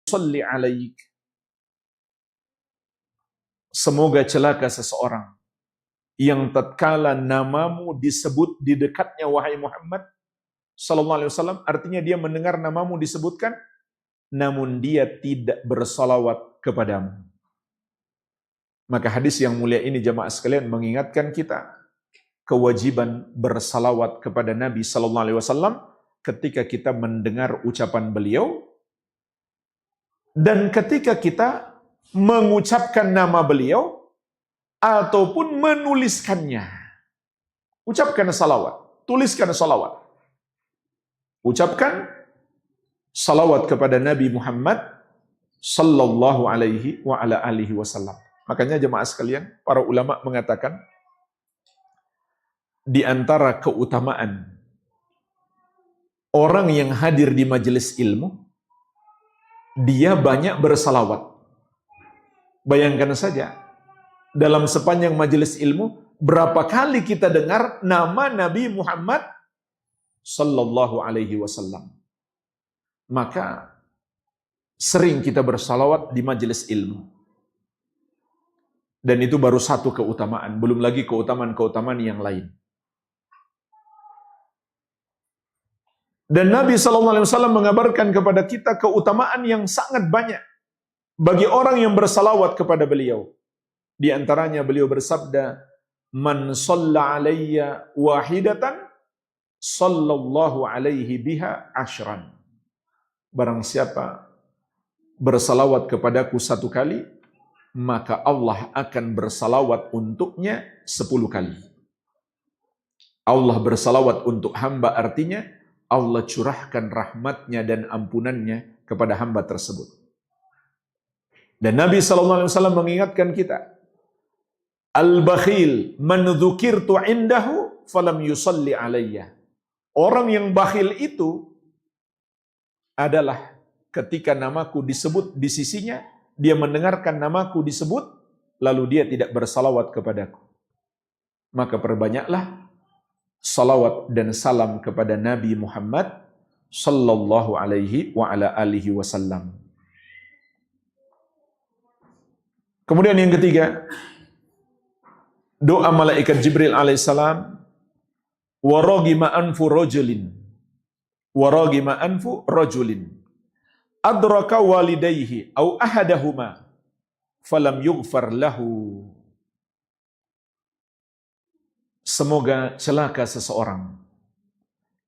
salli alaik. Semoga celaka seseorang yang tatkala namamu disebut di dekatnya wahai Muhammad sallallahu alaihi wasallam, artinya dia mendengar namamu disebutkan namun dia tidak bersalawat kepadamu. Maka hadis yang mulia ini jamaah sekalian mengingatkan kita kewajiban bersalawat kepada Nabi sallallahu alaihi wasallam ketika kita mendengar ucapan beliau dan ketika kita mengucapkan nama beliau ataupun menuliskannya. Ucapkan salawat, tuliskan salawat. Ucapkan salawat kepada Nabi Muhammad sallallahu alaihi wa ala alihi wasallam. Makanya jemaah sekalian, para ulama mengatakan di antara keutamaan orang yang hadir di majelis ilmu, dia banyak bersalawat. Bayangkan saja, dalam sepanjang majelis ilmu, berapa kali kita dengar nama Nabi Muhammad sallallahu alaihi wasallam. Maka sering kita bersalawat di majelis ilmu. Dan itu baru satu keutamaan, belum lagi keutamaan-keutamaan yang lain. Dan Nabi sallallahu alaihi wasallam mengabarkan kepada kita keutamaan yang sangat banyak bagi orang yang bersalawat kepada beliau. Di antaranya beliau bersabda, "Man shalla alayya wahidatan, sallallahu alaihi biha ashran." Barang siapa bersalawat kepadaku satu kali, maka Allah akan bersalawat untuknya 10 kali. Allah bersalawat untuk hamba artinya Allah curahkan rahmatnya dan ampunannya kepada hamba tersebut. Dan Nabi SAW mengingatkan kita, Al-bakhil man dzukirtu indahu falam yusalli alayya. Orang yang bakhil itu adalah ketika namaku disebut di sisinya, dia mendengarkan namaku disebut, lalu dia tidak bersalawat kepadaku. Maka perbanyaklah salawat dan salam kepada Nabi Muhammad sallallahu alaihi wa ala alihi wasallam. Kemudian yang ketiga, doa malaikat Jibril alaihissalam, waragima anfu rajulin adraka walidayhi au ahadahuma falam yughfar lahu. Semoga celaka seseorang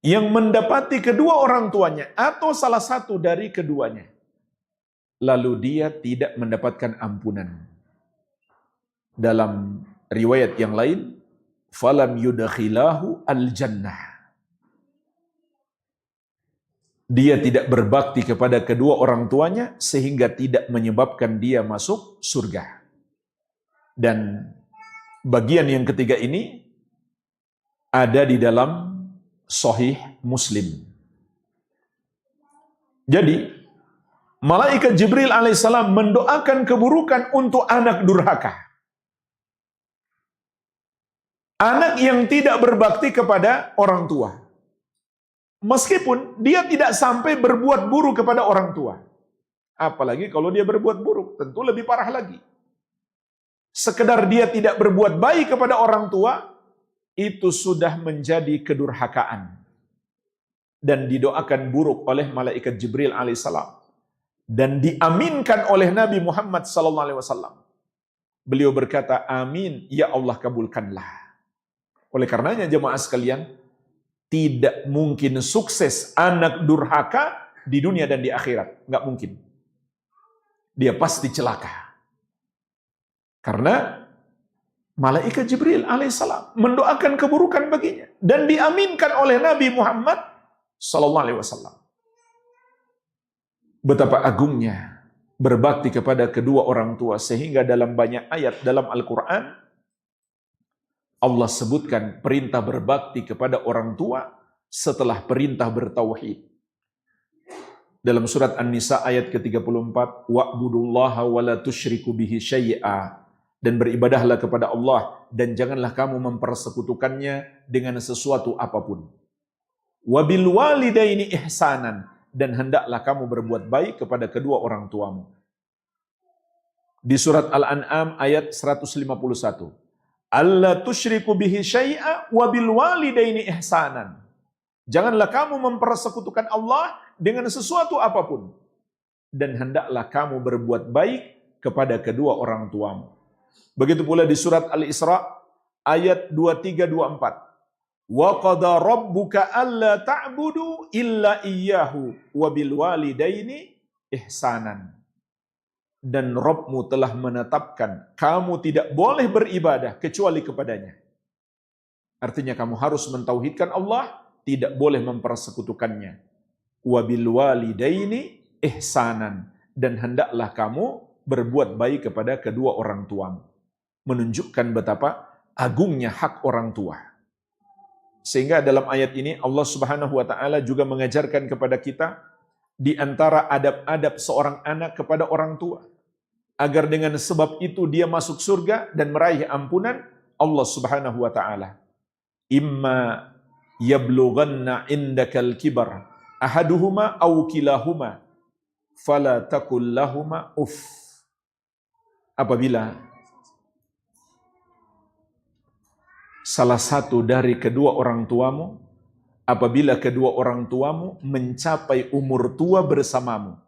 yang mendapati kedua orang tuanya atau salah satu dari keduanya, lalu dia tidak mendapatkan ampunan. Dalam riwayat yang lain, falam yudkhilahu al-jannah. Dia tidak berbakti kepada kedua orang tuanya sehingga tidak menyebabkan dia masuk surga. Dan bagian yang ketiga ini ada di dalam Sahih Muslim. Jadi, malaikat Jibril alaihissalam mendoakan keburukan untuk anak durhaka. Anak yang tidak berbakti kepada orang tua. Meskipun dia tidak sampai berbuat buruk kepada orang tua. Apalagi kalau dia berbuat buruk, tentu lebih parah lagi. Sekedar dia tidak berbuat baik kepada orang tua, itu sudah menjadi kedurhakaan. Dan didoakan buruk oleh malaikat Jibril alaihissalam. Dan diaminkan oleh Nabi Muhammad SAW. Beliau berkata, amin, ya Allah kabulkanlah. Oleh karenanya jemaah sekalian, tidak mungkin sukses anak durhaka di dunia dan di akhirat. Nggak mungkin. Dia pasti celaka. Karena malaikat Jibril alaihissalam mendoakan keburukan baginya. Dan diaminkan oleh Nabi Muhammad SAW. Betapa agungnya berbakti kepada kedua orang tua. Sehingga dalam banyak ayat dalam Al-Quran, Allah sebutkan perintah berbakti kepada orang tua setelah perintah bertauhid. Dalam surat An-Nisa ayat ke-34, wa'budullaha wa la tusyriku bihi syai'a, dan beribadahlah kepada Allah dan janganlah kamu mempersekutukannya dengan sesuatu apapun. Wa bil walidaini ihsanan, dan hendaklah kamu berbuat baik kepada kedua orang tuamu. Di surat Al-An'am ayat 151. Alla tusyriku bihi syai'a wa bil walidaini ihsanan. Janganlah kamu mempersekutukan Allah dengan sesuatu apapun. Dan hendaklah kamu berbuat baik kepada kedua orang tuamu. Begitu pula di surat Al-Isra ayat 23-24. Wa qada rabbuka alla ta'budu illa iyyahu wa bil walidaini ihsanan. Dan Rabbmu telah menetapkan kamu tidak boleh beribadah kecuali kepadanya. Artinya kamu harus mentauhidkan Allah, tidak boleh mempersekutukannya. Wa bil walidaini ihsanan, dan hendaklah kamu berbuat baik kepada kedua orang tuamu. Menunjukkan betapa agungnya hak orang tua. Sehingga dalam ayat ini Allah Subhanahu wa taala juga mengajarkan kepada kita di antara adab-adab seorang anak kepada orang tua, agar dengan sebab itu dia masuk surga dan meraih ampunan Allah Subhanahu wa taala. Imma yablughanna indakal kibar ahaduhuma aw kilahuma fala taqul lahumā uff. Apabila salah satu dari kedua orang tuamu, apabila kedua orang tuamu mencapai umur tua bersamamu,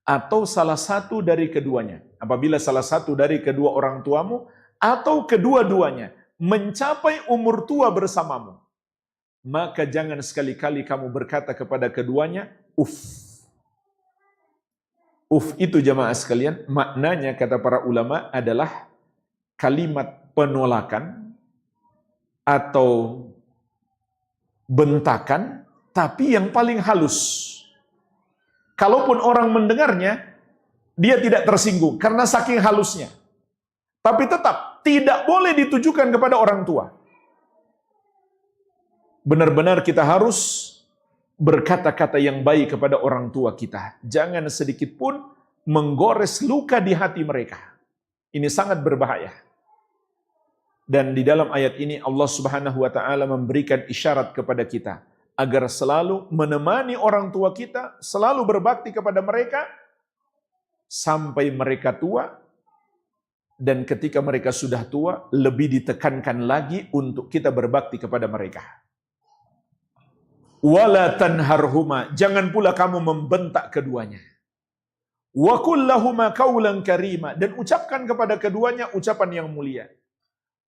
atau salah satu dari keduanya, apabila salah satu dari kedua orang tuamu, atau kedua-duanya mencapai umur tua bersamamu, maka jangan sekali-kali kamu berkata kepada keduanya, uff. Uff itu jamaah sekalian, maknanya kata para ulama adalah kalimat penolakan, atau bentakan, tapi yang paling halus. Kalaupun orang mendengarnya, dia tidak tersinggung karena saking halusnya. Tapi tetap tidak boleh ditujukan kepada orang tua. Benar-benar kita harus berkata-kata yang baik kepada orang tua kita. Jangan sedikit pun menggores luka di hati mereka. Ini sangat berbahaya. Dan di dalam ayat ini Allah Subhanahu wa taala memberikan isyarat kepada kita agar selalu menemani orang tua kita, selalu berbakti kepada mereka sampai mereka tua, dan ketika mereka sudah tua lebih ditekankan lagi untuk kita berbakti kepada mereka. Wala tanharhuma, jangan pula kamu membentak keduanya. Wa qul lahumā qawlan karīma, dan ucapkan kepada keduanya ucapan yang mulia.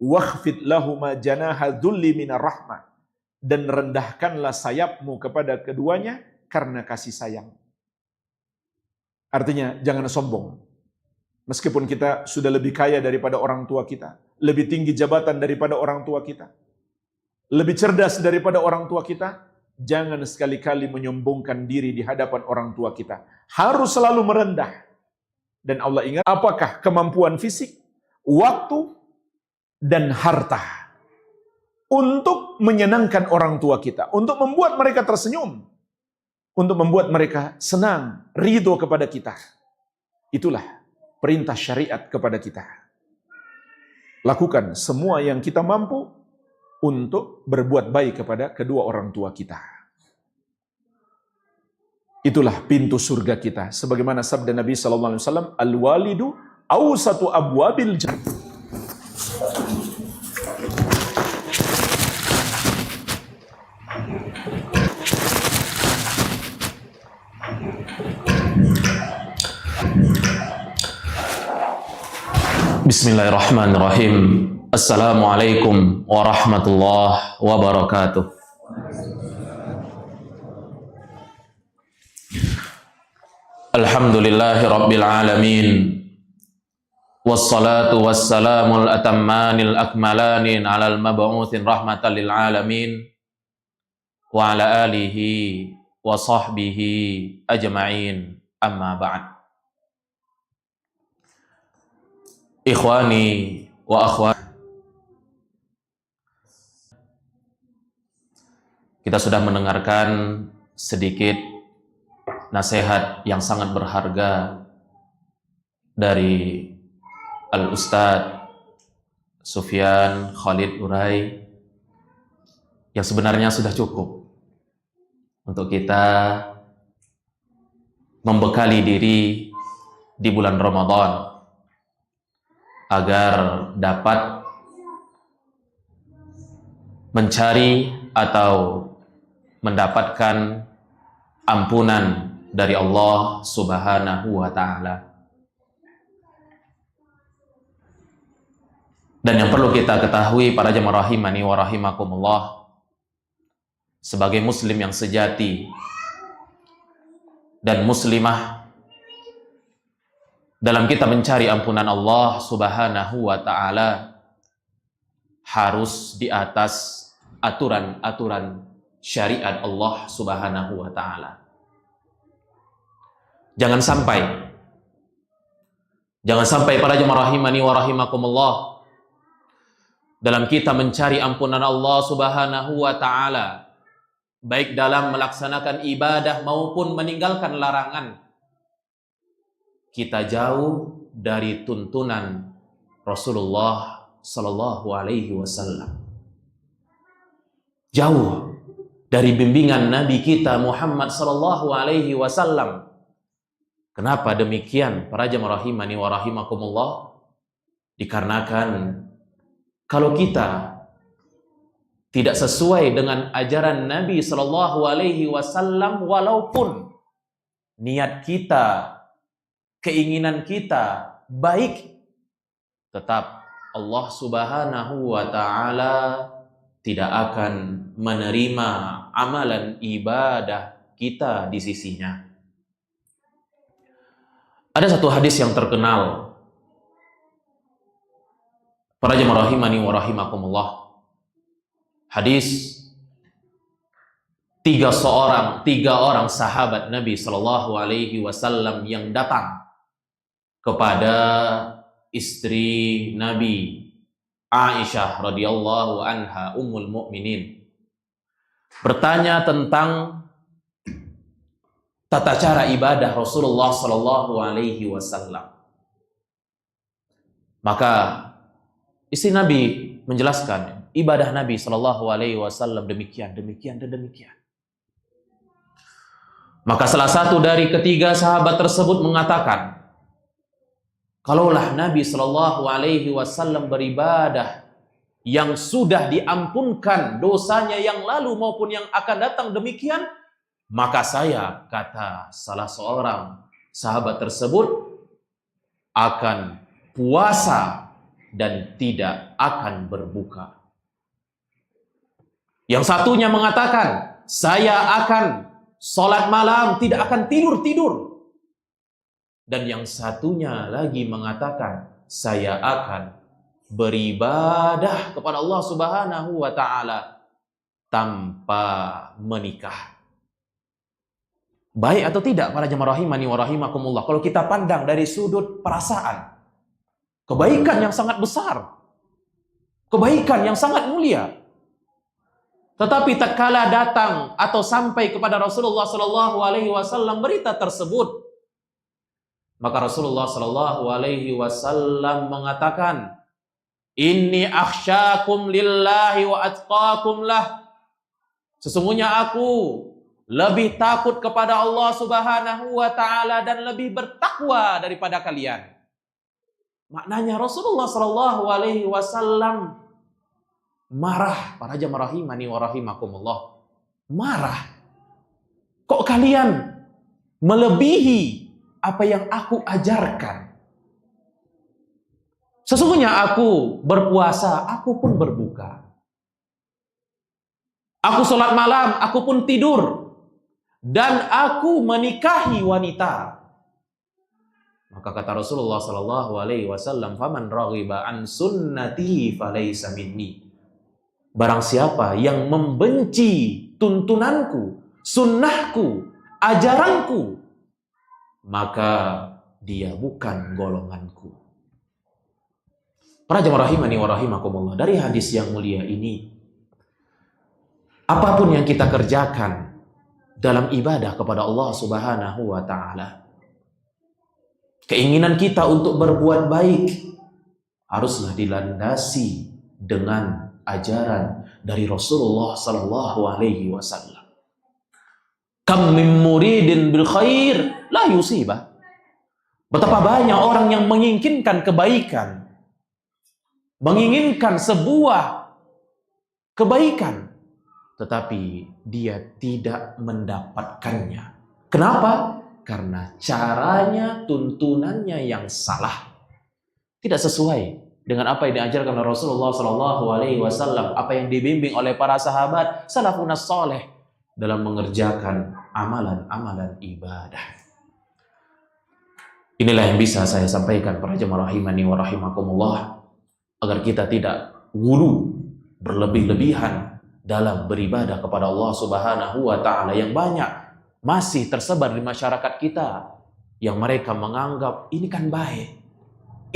Wakhfid lahuma janaha dhulli minar rahmah, dan rendahkanlah sayapmu kepada keduanya karena kasih sayang. Artinya jangan sombong. Meskipun kita sudah lebih kaya daripada orang tua kita, lebih tinggi jabatan daripada orang tua kita, lebih cerdas daripada orang tua kita, jangan sekali-kali menyombongkan diri di hadapan orang tua kita. Harus selalu merendah. Dan Allah ingat, apakah kemampuan fisik, waktu, dan harta untuk menyenangkan orang tua kita, untuk membuat mereka tersenyum, untuk membuat mereka senang, ridho kepada kita. Itulah perintah syariat kepada kita. Lakukan semua yang kita mampu untuk berbuat baik kepada kedua orang tua kita. Itulah pintu surga kita. Sebagaimana sabda Nabi SAW, al-walidu awsatu abwabil jannah. Bismillahirrahmanirrahim. Assalamualaikum warahmatullahi wabarakatuh. Alhamdulillahi rabbil alamin. Wassalatu wassalamul atammanil akmalanil alal mab'utsin rahmatan lil alamin wa ala alihi wa sahbihi ajma'in, amma ba'd. Ikhwani wa akhwat, kita sudah mendengarkan sedikit nasihat yang sangat berharga dari Al-Ustadz Sufyan Khalid Urai, yang sebenarnya sudah cukup untuk kita membekali diri di bulan Ramadan agar dapat mencari atau mendapatkan ampunan dari Allah Subhanahu wa Ta'ala. Dan yang perlu kita ketahui para jemaah rahimani wa rahimakumullah, sebagai muslim yang sejati dan muslimah, dalam kita mencari ampunan Allah Subhanahu wa Ta'ala harus di atas aturan-aturan syariat Allah Subhanahu wa Ta'ala. Jangan sampai para jemaah rahimani wa rahimakumullah, dalam kita mencari ampunan Allah Subhanahu wa Ta'ala, baik dalam melaksanakan ibadah maupun meninggalkan larangan, kita jauh dari tuntunan Rasulullah Sallallahu Alaihi Wasallam, jauh dari bimbingan Nabi kita Muhammad Sallallahu Alaihi Wasallam. Kenapa demikian para jemaah rahimani wa rahimakumullah? Dikarenakan kalau kita tidak sesuai dengan ajaran Nabi Sallallahu Alaihi Wasallam, walaupun niat kita, keinginan kita baik, tetap Allah Subhanahu wa Ta'ala tidak akan menerima amalan ibadah kita di sisinya. Ada satu hadis yang terkenal, para jemaah rahimani wa rahimakumullah. Hadis tiga orang sahabat Nabi Sallallahu Alaihi Wasallam yang datang kepada istri Nabi Aisyah radhiyallahu anha ummul mukminin, bertanya tentang tata cara ibadah Rasulullah Sallallahu Alaihi Wasallam. Maka istri Nabi menjelaskan ibadah Nabi Sallallahu Alaihi Wasallam demikian. Maka salah satu dari ketiga sahabat tersebut mengatakan, kalaulah Nabi Sallallahu Alaihi Wasallam beribadah yang sudah diampunkan dosanya yang lalu maupun yang akan datang demikian, maka saya, kata salah seorang sahabat tersebut, akan puasa dan tidak akan berbuka. Yang satunya mengatakan, saya akan sholat malam, tidak akan tidur. Dan yang satunya lagi mengatakan, saya akan beribadah kepada Allah Subhanahu wa Ta'ala tanpa menikah. Baik atau tidak para jemaah rahimani wa rahimakumullah, kalau kita pandang dari sudut perasaan, kebaikan yang sangat besar, kebaikan yang sangat mulia. Tetapi tatkala datang atau sampai kepada Rasulullah Sallallahu Alaihi Wasallam berita tersebut, maka Rasulullah Sallallahu Alaihi Wasallam mengatakan, inni akhsyakum lillahi wa atqakum lah. Sesungguhnya aku lebih takut kepada Allah Subhanahu wa Ta'ala dan lebih bertakwa daripada kalian. Maknanya Rasulullah Sallallahu Alaihi Wasallam marah, para jemaah rahimani wa rahimakumullah, marah. Kok kalian melebihi apa yang aku ajarkan? Sesungguhnya aku berpuasa, aku pun berbuka. Aku sholat malam, aku pun tidur. Dan aku menikahi wanita. Maka kata Rasulullah Sallallahu Alaihi Wasallam, faman raghiba an sunnati falaysa minni. Barang siapa yang membenci tuntunanku, sunnahku, ajaranku, maka dia bukan golonganku. Para jemaah rahimani wa rahimakumullah, dari hadis yang mulia ini, apapun yang kita kerjakan dalam ibadah kepada Allah Subhanahu wa Ta'ala, keinginan kita untuk berbuat baik haruslah dilandasi dengan ajaran dari Rasulullah Sallallahu Alaihi Wasallam. Kam min muridin bil khair la yusibah. Betapa banyak orang yang menginginkan kebaikan, menginginkan sebuah kebaikan, tetapi dia tidak mendapatkannya. Kenapa? Karena caranya, tuntunannya yang salah, tidak sesuai dengan apa yang diajarkan oleh Rasulullah SAW, apa yang dibimbing oleh para sahabat salafun saleh dalam mengerjakan amalan-amalan ibadah. Inilah yang bisa saya sampaikan para jemaah rahimani wa rahimakumullah, agar kita tidak gulu berlebih-lebihan dalam beribadah kepada Allah Subhanahu wa taala yang banyak masih tersebar di masyarakat kita yang mereka menganggap ini kan baik,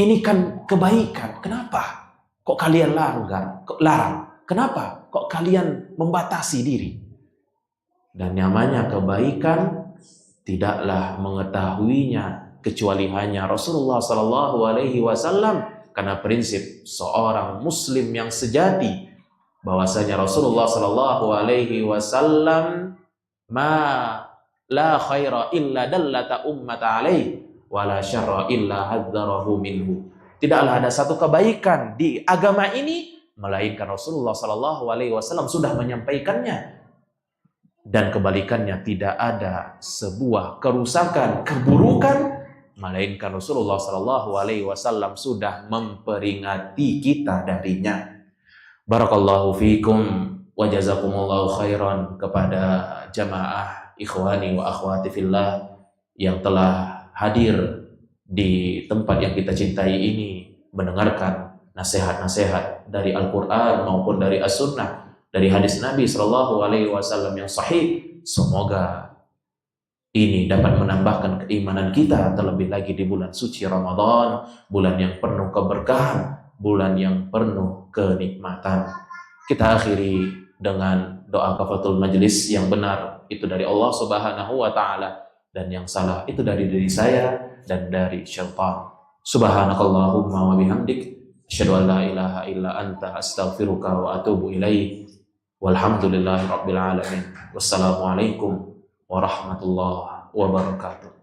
ini kan kebaikan. Kenapa kok kalian langgar, kok larang? Kenapa kok kalian membatasi diri? Dan namanya kebaikan tidaklah mengetahuinya kecuali hanya Rasulullah Sallallahu Alaihi Wasallam, karena prinsip seorang Muslim yang sejati bahwasanya Rasulullah Sallallahu Alaihi Wasallam ma la khaira illa dallata ummata alaih wa la syarra illa hadzarahu minhu. Tidaklah ada satu kebaikan di agama ini melainkan Rasulullah Sallallahu Alaihi Wasallam sudah menyampaikannya, dan kebalikannya tidak ada sebuah kerusakan, keburukan melainkan Rasulullah Sallallahu Alaihi Wasallam sudah memperingati kita darinya. Barakallahu fiikum wa jazakumullahu khairan kepada jamaah ikhwani wa akhwati fillah yang telah hadir di tempat yang kita cintai ini, mendengarkan nasihat-nasihat dari Al-Quran maupun dari As-Sunnah, dari hadis Nabi Sallallahu Alaihi Wasallam yang sahih. Semoga ini dapat menambahkan keimanan kita, terlebih lagi di bulan suci Ramadan, bulan yang penuh keberkahan, bulan yang penuh kenikmatan. Kita akhiri dengan doa kafaratul majlis. Yang benar itu dari Allah Subhanahu wa taala, dan yang salah itu dari diri saya dan dari syaitan. Subhanakallahumma wa bihamdik, asyhadu an la ilaha illa anta, astaghfiruka wa atubu ilaik. Walhamdulillahirabbil alamin. Wassalamualaikum warahmatullahi wabarakatuh.